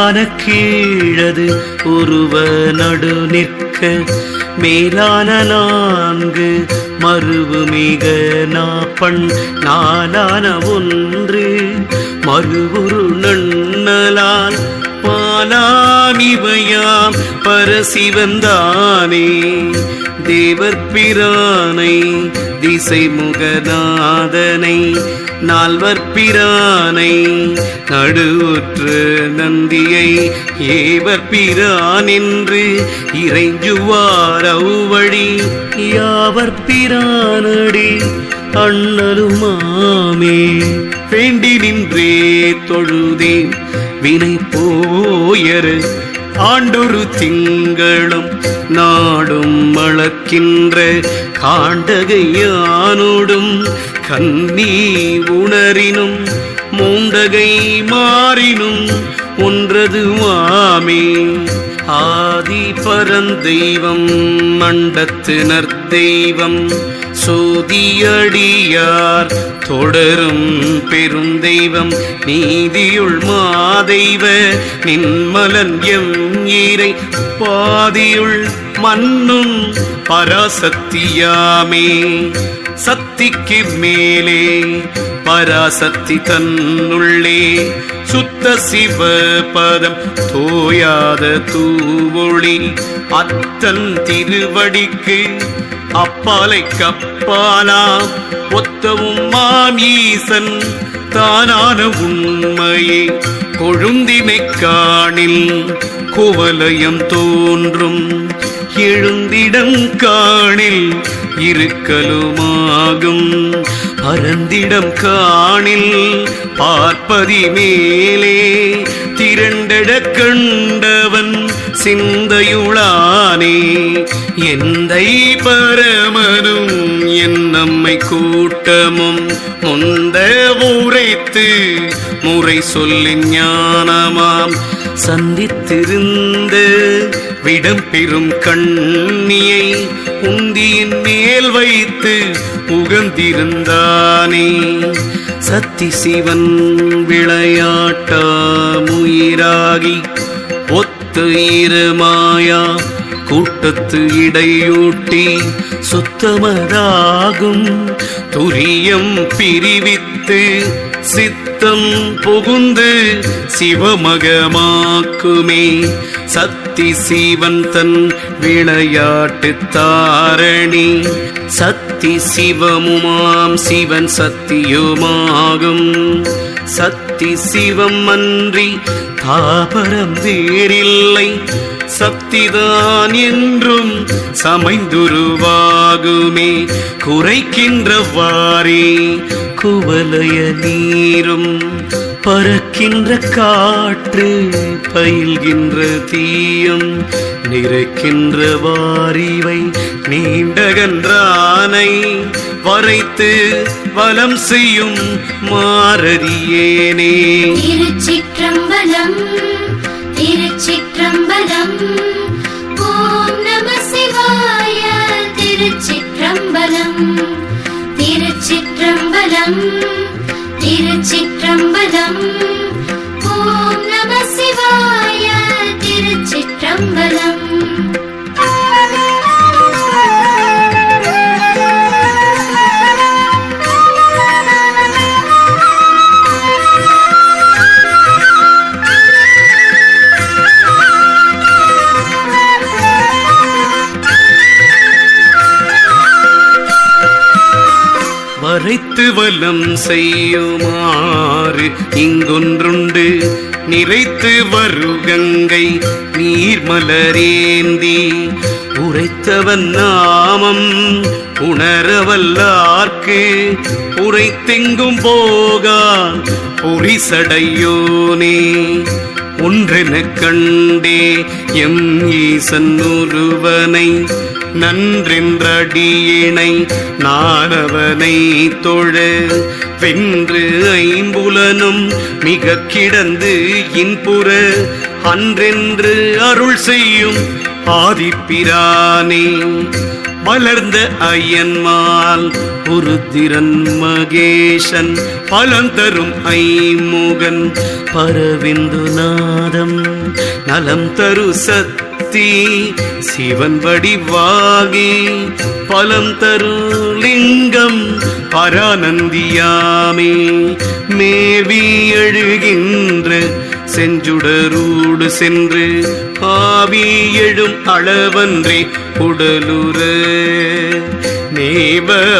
மேலான கீழது உருவ நடு நிற்க மேலான நான்கு மருவு மிக நாப்பண் நாளான ஒன்று மறுவுரு நன்னலால் மாலாமிவையாம் பரசிவந்தானே தேவர் பிரானை திசை முகநாதனை நால்வர் பிரானை நடுவுற்ற நந்தியை ஏவர் பிரான் என்று இறைஞ்சுவார் அவ்வழி யாவர் பிரானடி அண்ணலுமாமே வேண்டி நின்றே தொழுதேன் வினை போயரு ஆண்டொரு திங்களும் நாடும் அளக்கின்ற காண்டகையானோடும் கன்னி உணரினும் மூண்டகை மாறினும் ஒன்றது வாமே ஆதி பரந்தெய்வம் மண்டத்தினர் தெய்வம் சோதியடியார் தொடரும் பெருந்தெய்வம் நீதியுள் மாதெய்வ நின்மலன் எம் ஈரை பாதியுள் மன்னும் பராசக்தியாமே சக்திக்கு மேலே பராசக்தி தன்னுள்ளே சுத்த சிவ பதம் தோயாத தூவொளி அத்தன் திருவடிக்கு அப்பாலை கப்பாலா ஒத்தவும் மாம் ஈசன் தானான உண்மையே கொழுந்தினை காணில் குவலயம் தோன்றும் எழுந்திடம் காணில் இருக்கலுமாகும் பரந்திடம் காணில் பார்ப்பதி மேலே திரண்டட கண்டவன் சிந்தையுளானே எந்தை பரமனும் என் நம்மை கூட்டமும் முந்த உரைத்து முறை சொல்லி ஞானமாம் சந்தித்திருந்த விடம் பெறும் கண்ணியை உந்தியின் மேல் வைத்து உகந்திருந்தானே சத்தி சிவன் விளையாட்டாமுயிராகி ஒத்து இருமாயா கூட்டத்து இடையூட்டி சுத்தமதாகும் துரியம் பிரிவித்து சித்தம் புகுந்து சிவமகமாக்குமே சத்தி சிவன் தன் விளையாட்டு தாரணி சத்தி சிவமுமாம் சிவன் சத்தியுமாகும் சத்தி சிவம் அன்றி தாபரம் வேறில்லை சக்திதான் என்றும் சமைந்துருவாகுமே குறைக்கின்றவாறே குவலய நீரும் பறக்கின்ற காற்று பயில்கின்ற தீயும் நிறைக்கின்ற வாரிவை நீண்டகன்றானை வரைத்து வலம் செய்யும் மாரறியேனே திருச்சிற்றம்பலம் திருச்சிற்றம்பலம் ஓம் நம சிவாய திருச்சிற்றம்பலம் திருச்சிற்றம்பலம் திருச்சிற்றம்பலம் ஓம் நம சிவாய திருச்சிற்றம்பலம் வரைத்து வலம் செய்யுமாறு இங்கொன்றுண்டு நிறைத்து வருகங்கை நீர்மலரேந்தி உரைத்தவன் நாமம் உணரவல்லார்க்கு உரைத்தெங்கும் போகா பொறிசடையோனே ஒன்றெனக் கண்டே எம் ஈசன் ஒருவனை நன்றென்றடியினை நானவனை தொழ வென்று ஐம்புலனும் மிக கிடந்து இன்புற அன்றென்று அருள் செய்யும் ஆதிப்பிரானே மலர்ந்த அயன்மால் உருத்திரன் மகேசன் பலம் தரும் ஐமுகன் பரவிந்துநாதம் நலம் தரு சக்தி சிவன் வடிவாகி பலம் தரு லிங்கம் பரானந்தியாமே மேவி எழுகின்ற செஞ்சுடரூடு சென்று ஆவி எழும் அளவன்றே உடலுற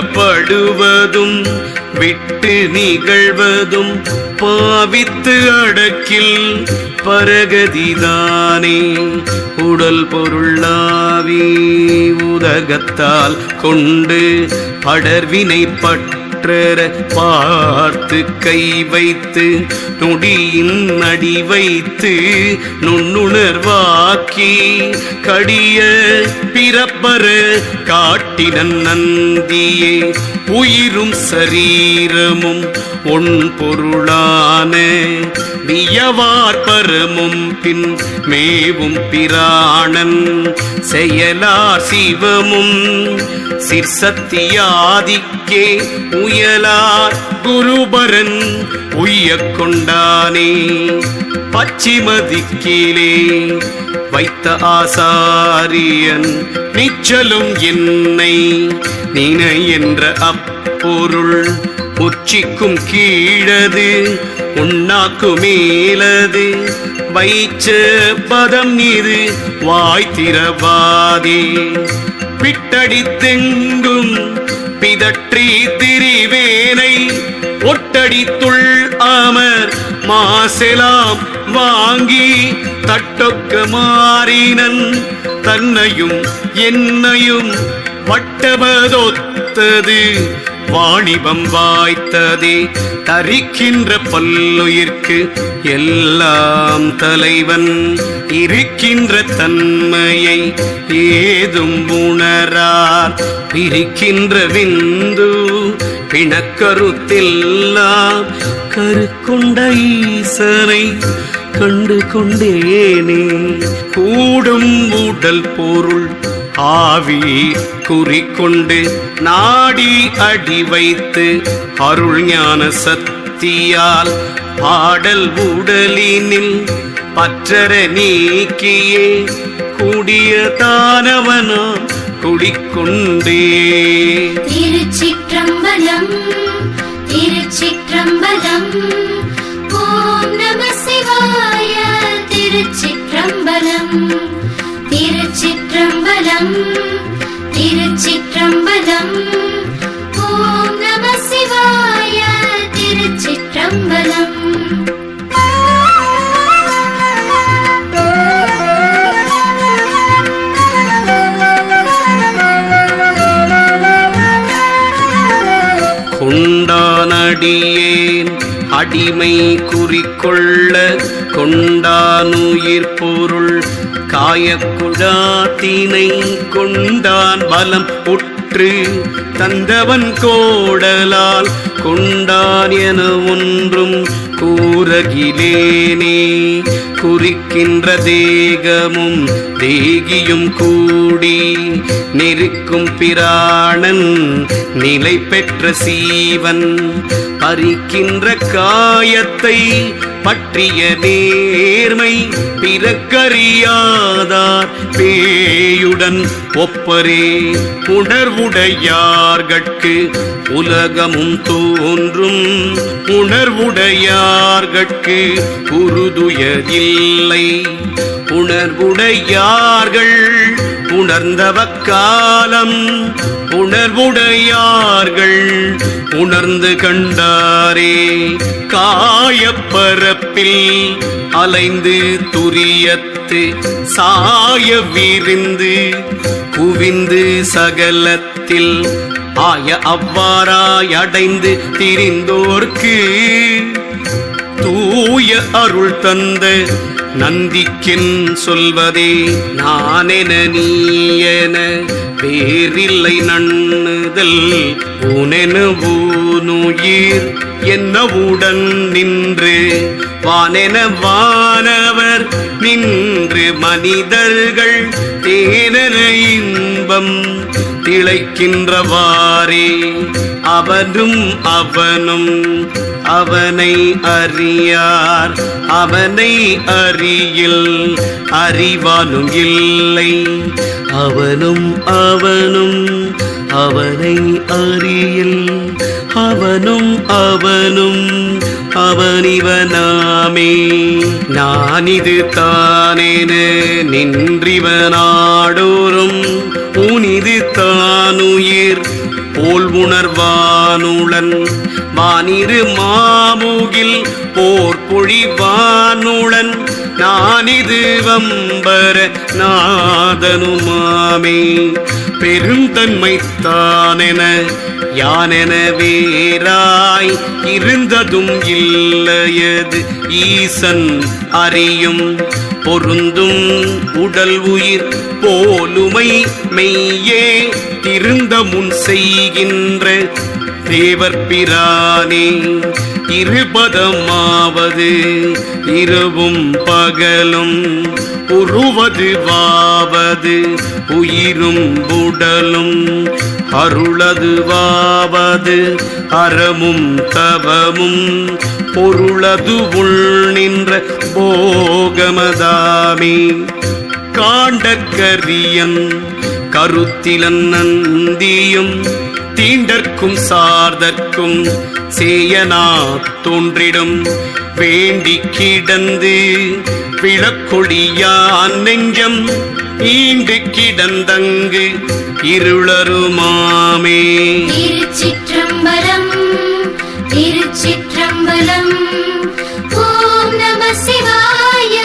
நேவப்படுவதும் விட்டு நிகழ்வதும் பாவித்து அடக்கில் பரகதிதானே உடல் பொருளாவி உதகத்தால் கொண்டு படர்வினை பார்த்து கை வைத்து நொடியின் அடி வைத்து நுண்ணுணர்வாக்கி கடிய பிறப்பர காட்டினன் நந்தியே உயிரும் சரீரமும் ஒன் பொருளான வியவார்பரமும் பின் மேவும் பிராணன் செயலார் சிவமும் சிற்சத்தியாதிக்கே உயலார் குருபரன் உய்யக் கொண்டானே பச்சிமதிக்கிலே வைத்த ஆசாரியன் நிச்சலும் என்னை நினை என்ற அப்பொருள் உச்சிக்கும் கீழது உண்ணாக்கு மேலது வைச்ச பதம் இது வாய்த்திரவாதே பிட்டடித்தெங்கும் பிதற்றி திரிவேனை ஒட்டடித்துள் அமர் மாசெலாம் வாங்கி தட்டொக்க மாறினன் தன்னையும் என்னையும் வட்டபதொத்தது வாணிபம் வாய்த்ததே தரிக்கின்ற பல்லுயிர்க்கு எல்லாம் தலைவன் இருக்கின்ற தன்மையை ஏதும் உணரார் பிரிக்கின்ற விந்து பிணக்கருத்தெல்லாம் கருக்கொண்ட ஈசனை கண்டு கொண்டேனே கூடும் உடல் பொருள் ஆவி குறிக்கொண்டு நாடி அடி வைத்து அருள் ஞான சக்தியால் பாடல் உடலினில் பற்றற நீக்கியே கூடிய தானவனா குடிக்கொண்டே. திருச்சிற்றம்பலம் திருச்சிற்றம்பலம் ஓம் நம சிவாய. திருச்சிற்றம்பலம் திருச்சிற்றம்பலம் திருச்சிற்றம்பலம் ஓம் நம சிவாய. திருச்சிற்றம்பலம் கொண்டானடியேன் அடிமை குறிக்கொள்ள கொண்டானுயிர் பொருள் காயக்குழாத்தினை கொண்டான் பலம் உற்று தந்தவன் கோடலால் கொண்டான் என ஒன்றும் கூறகிலேனே. குறிக்கின்ற தேகமும் தேகியும் கூடி நெருக்கும் பிராணன் நிலை பெற்ற சீவன் பறிக்கின்ற காயத்தை பற்றிய நேர்மை பிறக்கறியாதார் பேயுடன் ஒப்பரே. உணர்வுடையார்கட்கு உலகமும் தோன்றும் உணர்வுடையார்கட்கு உறுதுயரில்லை. உணர்வுடையார்கள் உணர்ந்தவ காலம் உணர்வுடையார்கள் உணர்ந்து கண்டாரே. காயப்பரப்பில் அலைந்து துரியத்து சாய விரிந்து குவிந்து சகலத்தில் ஆய அவ்வாறாய் அடைந்து திரிந்தோர்க்கு தூய அருள் தந்த நந்திக்கின் சொல்வதே நானென நீயென வேறில்லை நண்ணுதல் உனென ஊனுயிர் என்னவுடன் நின்று வானென வானவர் நின்று மனிதர்கள் தேனென இன்பம் திளைக்கின்றவாறே அவனும் அவனை அறியார். அவனை அறியில் அறிவானும் இல்லை. அவனும் அவனை அறியில் அவனும் அவனிவனாமே. நானிது தானேன நின்றிவனாடோறும் ஊனிது தானுயிர் போல் உணர்வானுளன் வானிரு மாமுகில் போர் பொழிவானுளன் நானிது வம்பர நாதனுமாமே. பெருந்தன்மைத்தானென யானென வேறாய் இருந்ததும் இல்லையது ஈசன் அறியும் பொருந்தும் உடல் உயிர் போலுமை மெய்யே திருந்த முன் செய்கின்ற தேவர் பிரானே. இருபதமாவது இரவும் பகலும் உருவது வாவது உயிரும் உடலும் அருளது வாவது அறமும் தவமும் பொருளது உள் நின்ற போகமதாமே. காண்டற்கரியன் கருத்திலன் நந்தியும் தீண்டற்கும் சார்தற்கும் சேயனா தோன்றிடும் வேண்டி கிடந்து விளக்கொடியான் நெஞ்சம் ஈண்டு கிடந்தங்கு இருளருமாமே. திருச்சிற்றம்பலம் திருச்சிற்றம்பலம். ஓம் நம சிவாய.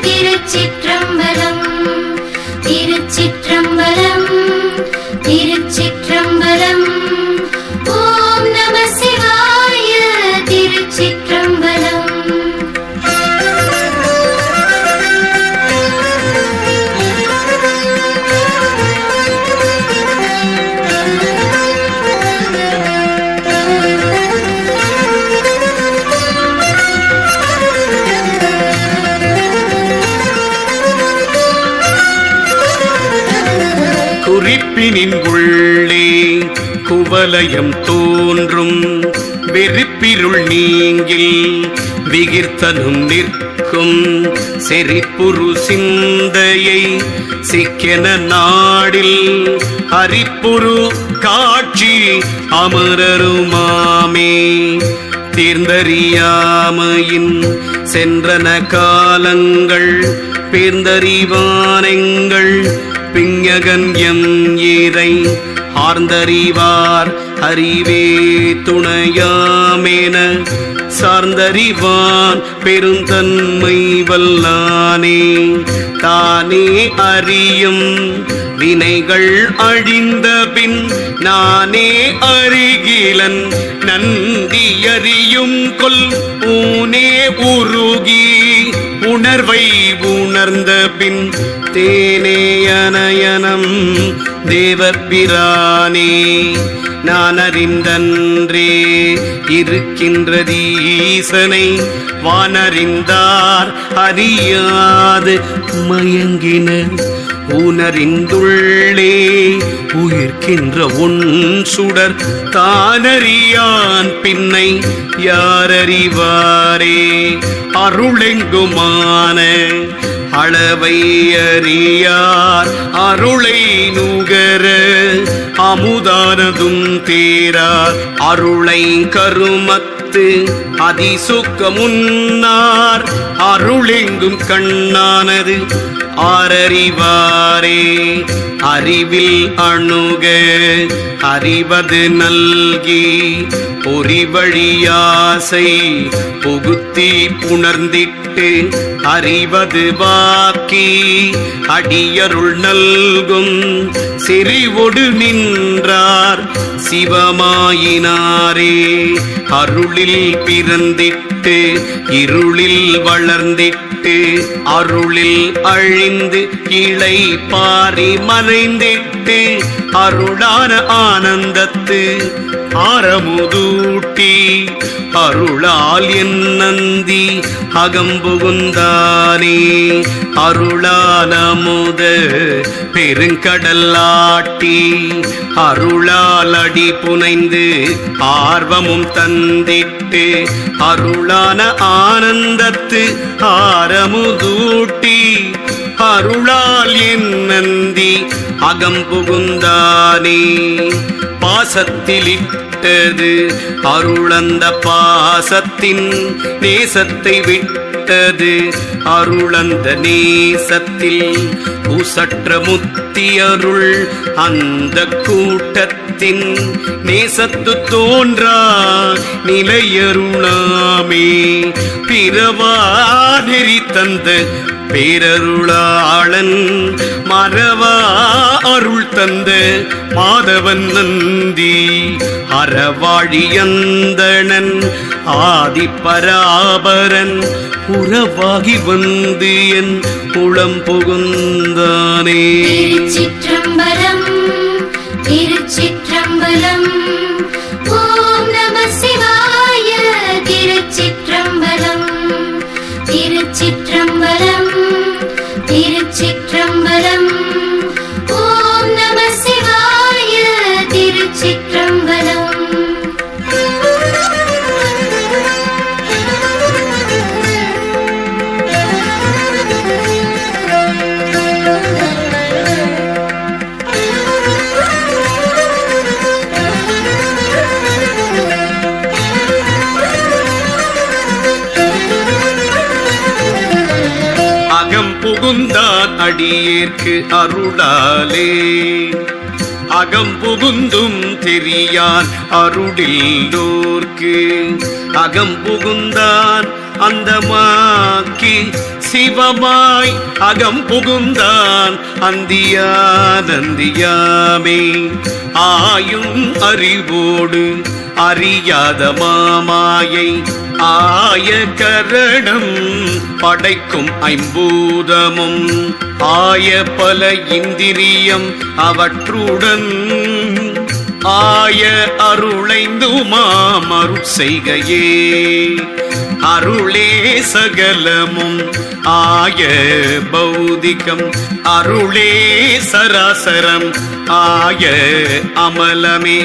திருச்சிற்றம்பலம் திருச்சிற்றம்பலம் திருச்சிற்றம்பலம். ஓம் நம சிவாய. திருச்சிற்றம்பலம். குறிப்பினின் உள்ளே குவலயம் தோன்றும் வெறுப்பிருள் நீங்கில் விகிர்த்தனும் நிற்கும் செறிப்புரு சிந்தையை சிக்கென நாடில் அரிப்புரு காட்சி அமரருமாமே. தேர்ந்தறியாமையின் சென்றன காலங்கள் பேர்ந்தறிவானெங்கள் பிஞகன் எம் ஈரை ஆர்ந்தறிவார் அறிவே துணையாமென சார்ந்தறிவான் பெருந்தன்மை வல்லானே. தானே அறியும் வினைகள் அழிந்த பின் நானே அறிகிலன் நந்தி அறியும் கொல் ஊனே உருகி உணர்வை உணர்ந்த பின் தேனேயனயனம் தேவப்பிரானே. நான் அறிந்தன்றே இருக்கின்றதீசனை வானறிந்தார் அறியாது மயங்கின உணரிந்துள்ளே உயிர்க்கின்ற உன் சுடர் தானறியான் பின்னை யாரறிவாரே. அருளெங்குமான அளவை அறியார் அருளை நுகர அமுதானதும் தேரார் அருளை கருமத்து அதிசுக்கமுன்னார் அருளெங்கும் கண்ணானது ஆரறிவாரே. அறிவில் அணுக அறிவது நல்கி பொறிவழியாசை புகுத்தி புணர்ந்திட்டு அறிவது வாக்கி அடியருள் நல்கும் செறிவொடு நின்றார் சிவமாயினாரே. அருளில் பிறந்திட்டு இருளில் வளர்ந்திட்டு விட்டு அருளில் அழிந்து இளை பாரி மறைந்திட்டு அருளான ஆனந்தத்து ஆரமுதூட்டி அருளால் என் நந்தி அகம்புகுந்தானே அருளால் அமுத பெருங்கடலாட்டி அருளால் அடி புனைந்து ஆர்வமும் தந்திட்டு அருளான ஆனந்தத்து ஆரமுதூட்டி அருளால் என் நந்தி அகம்புகுந்தானே பாசத்திலிட்டது அருளந்த பாசத்தின் நேசத்தை விட்டது அருளந்த நேசத்தில் பூசற்ற முத்தி அருள் அந்த கூட்டத்தின் நேசத்து தோன்றா நிலையருளாமே பிறவா நெறி தந்த பேரருளாளன் மறவா அருள் தந்த மாதவன் நந்தி அறவாழியந்தனன் ஆதிபராபரன் உறவாகி வந்து என் உளம் புகுந்தானே. திருச்சிற்றம்பலம் திருச்சிற்றம்பலம் ஓம் நம சிவாய திருச்சிற்றம்பலம் திருச்சிற்றம்பலம் திருச்சிற்றம்பலம் ஓம் நம சிவாய திருச்சிற்றம்பலம். புகுந்தான் அடியேற்கு அருளாலே அகம்புகுந்தும் தெரியான் அருளில்லோர்க்கு அகம்புகுந்தான் அந்தமாக்கி சிவமாய் அகம்புகுந்தான் அந்தியானந்தியாமே ஆயும் அறிவோடு அறியாத மாமாயை ஆய கரணம் படைக்கும் ஐம்பூதமும் ஆய பல இந்திரியம் அவற்றுடன் ஆய அருளைந்துமாம் அருள் செய்கையே அருளே சகலமும் ஆய பௌதிகம் அருளே சராசரம் ஆய அமலமே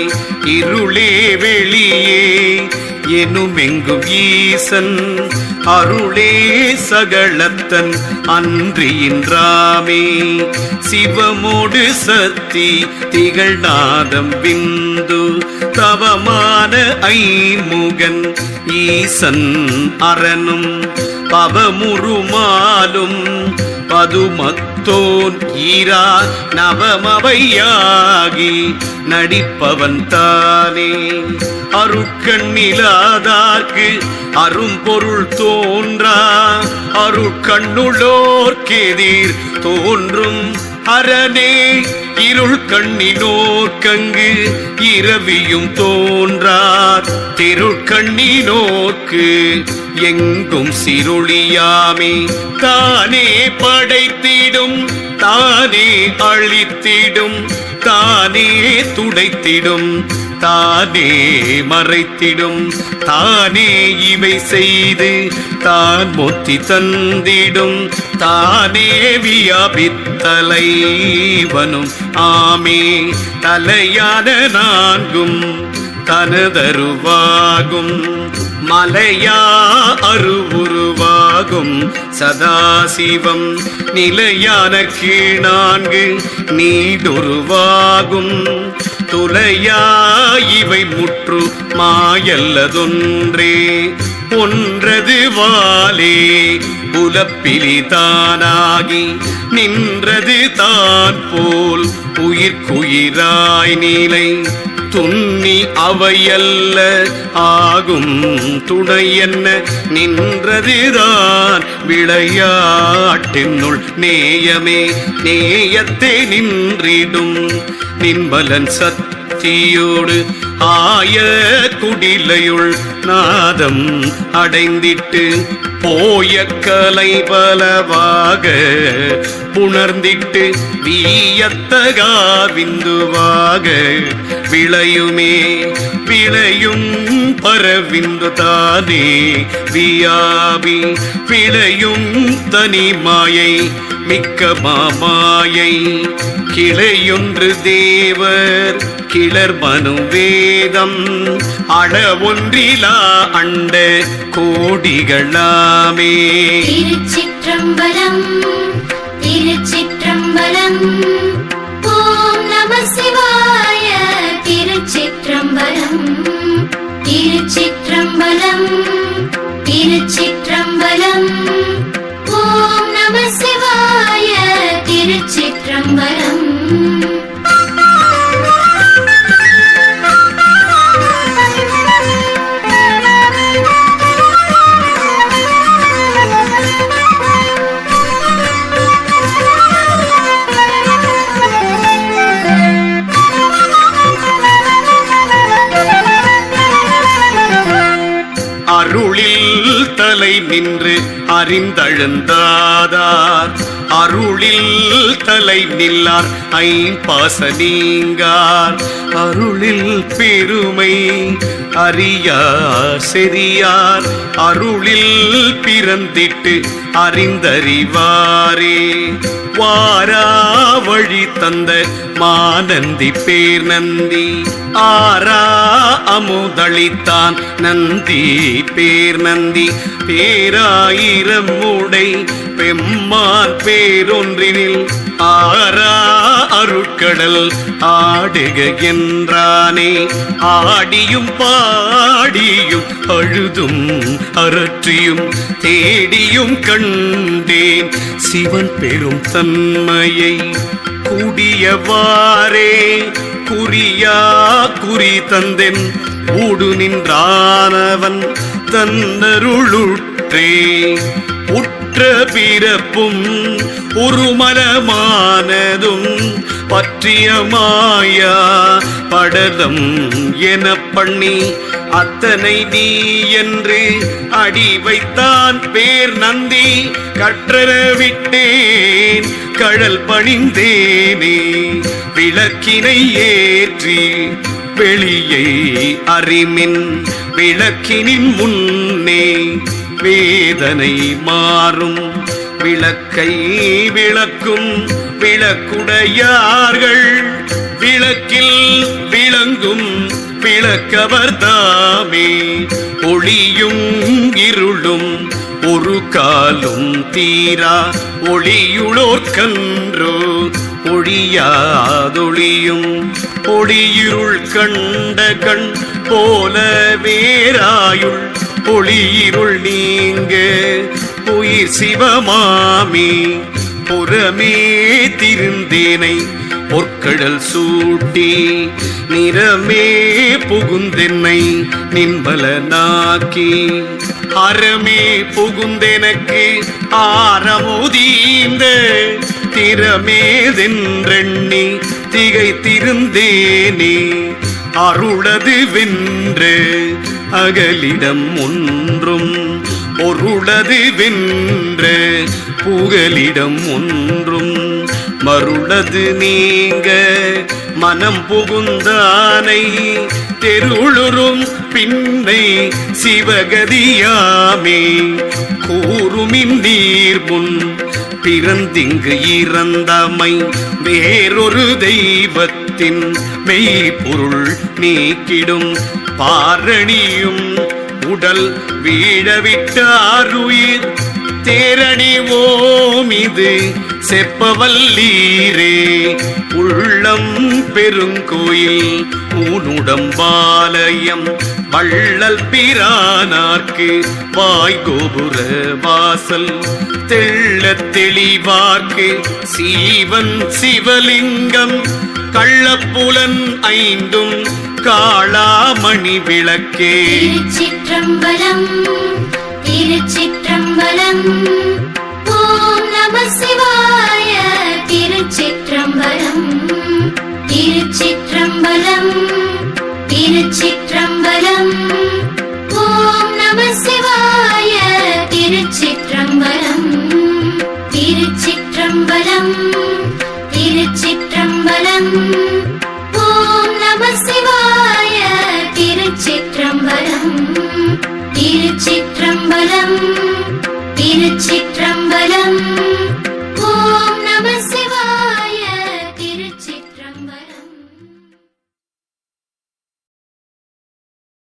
இருளே வெளியே எனுமெங்கும் ஈசன் அருளே சகலத்தன் அன்றியின்றாமே சிவமோடு சக்தி திகழ்நாதம் பிந்து தவமான ஐமுகன் ஈசன் அரணும் பவமுருமாலும் பதுமத்தோன் ஈரா நவமவையாகி நடிப்பவன் தானே அருட்கண்ணிலாதார்க்கு அரும்பொருள் தோன்றா அருட்கண்ணுளோர்க்கெதிர் தோன்றும் அரணே இருள் கண்ணினோர்க்கங்கு இரவியும் தோன்றார் திருக்கண்ணினோர்க்கு எங்கும் சிருளியாமே தானே படைத்திடும் தானே அழித்திடும் தானே துடைத்திடும் தானே மறைத்திடும் தானே இவை செய்து தான் மொத்தி தந்திடும் தானே வியாபித்தலைவனும் ஆமே தலையான நான்கும் தனதருவாகும் மலையா அருவுருவாகும் சதாசிவம் நிலையான கீழ்நான்கு நீடுருவாகும் துலையா இவை முற்று மாயல்லதொன்றே ஒன்றது வாலே புலப்பிலி தானாகி நின்றது தான் போல் உயிர்க்குயிராய் நீலை துண்ணி அவையல்ல ஆகும் துணை என்ன நின்றதுதான் விளையாட்டினுள் நேயமே நேயத்தே நின்றிடும் நின்பலன் சத்தியம் பக்தியோடு ஆய குடிலையுள் நாதம் அடைந்திட்டு போய கலை பலவாக புணர்ந்திட்டு வீயத்தகா விந்துவாக விளையுமே விளையும் பரவிந்து தானே வியாபி விளையும் தனி மாயை மிக்க மாமாயை கிளையொன்று தேவர் கிளர் மனு வேதம் அளவொன்றிலா அண்ட கோடிகளாமே. திருச்சிற்றம்பலம் திருச்சிற்றம்பலம் ஓம் நம சிவாய. திருச்சிற்றம்பலம் திருச்சிற்றம்பலம் திருச்சிற்றம்பலம் ஓம் நம சிவாய. திருச்சிற்றம்பலம் அருளில் தலை நின்று அறிந்தழுந்தாதார் அருளில் தலை நில்லார் ஐம்பாச நீங்கார் அருளில் பெருமை அறியார் செறியார் அருளில் பிறந்திட்டு அறிந்தறிவாரே. வாரா வழி தந்த மானந்தி பேர் நந்தி ஆரா அமுதளித்தான் நந்தி பேர் நந்தி பேராயிரம் உடை பெம்மான் பேரொன்றினில் ஆரா அருட்கடல் ஆடுக என்றானே. ஆடியும் பாடியும் அழுதும் அரற்றியும் தேடியும் கண்டேன் சிவன் பெரும் தன்மையை கூடியவாறே. குறியா குறி தந்தென் ஊடு நின்றானவன் தன்னருளுற்றே. உற்ற பிறப்பும் ஒரு மனமானதும் பற்றிய மாயா படலம் என பண்ணி அத்தனை நீ என்று அடி வைத்தான் பேர் நந்தி கற்றற விட்டேன் கடல் பணிந்தேனே. விளக்கினை ஏற்றி வெளியை அறிமின் விளக்கினின் முன்னே வேதனை மாறும் விளக்கை விளக்கும் விளக்குடையார்கள் விளக்கில் விளங்கும் விளக்கவர்தாமே. ஒளியும் இருளும் ஒரு காலும் தீரா ஒளியுளோர்கன்றோ ஒழியாதொளியும் ஒளியிருள் கண்ட கண் போல வேறாயுள் ஒளியிருள் நீங்க உயிர் சிவமாமி. புறமே திருந்தேனை பொற்கடல் சூட்டி நிறமே புகுந்தென்னை நின்பலனாக்கி அறமே புகுந்தெனக்கு ஆரமுதீந்த திறமேதென்றெண்ணி திகைத்திருந்தேனே. அருளது வென்று அகலிடம் ஒன்றும் பொருளது வென்று புகலிடம் ஒன்றும் மருளது நீங்க மனம் புகுந்தானை தெருளுறும் பின்னை சிவகதியாமே. கூறுமின் நீர் முன் பிறந்திங்கு இறந்தமை வேறொரு தெய்வத்தின் மெய்ப்பொருள் நீக்கிடும் பாரணியும் உடல் வீழவிட்டாருயிர் தேரணிவோம் இது செப்பவல்லீரே. உள்ளம் பெருங்கோயில் ஊனுடம்பாலயம் வள்ளல் பிரானார்க்கு வாய்கோபுர வாசல் தெள்ள தெளிவார்க்கு சீவன் சிவலிங்கம் கள்ளப்புலன் ஐந்தும் காளாமணி விளக்கே. திருச்சிற்றம்பலம் திருச்சிற்றம்பலம் ஓம் நம சிவாய. திருச்சிற்றம்பலம் திருச்சிற்றம்பலம் ஓம் நம சிவாய. திருச்சிற்றம்பலம் திருச்சிற்றம்பலம் திருச்சிற்றம்பலம்.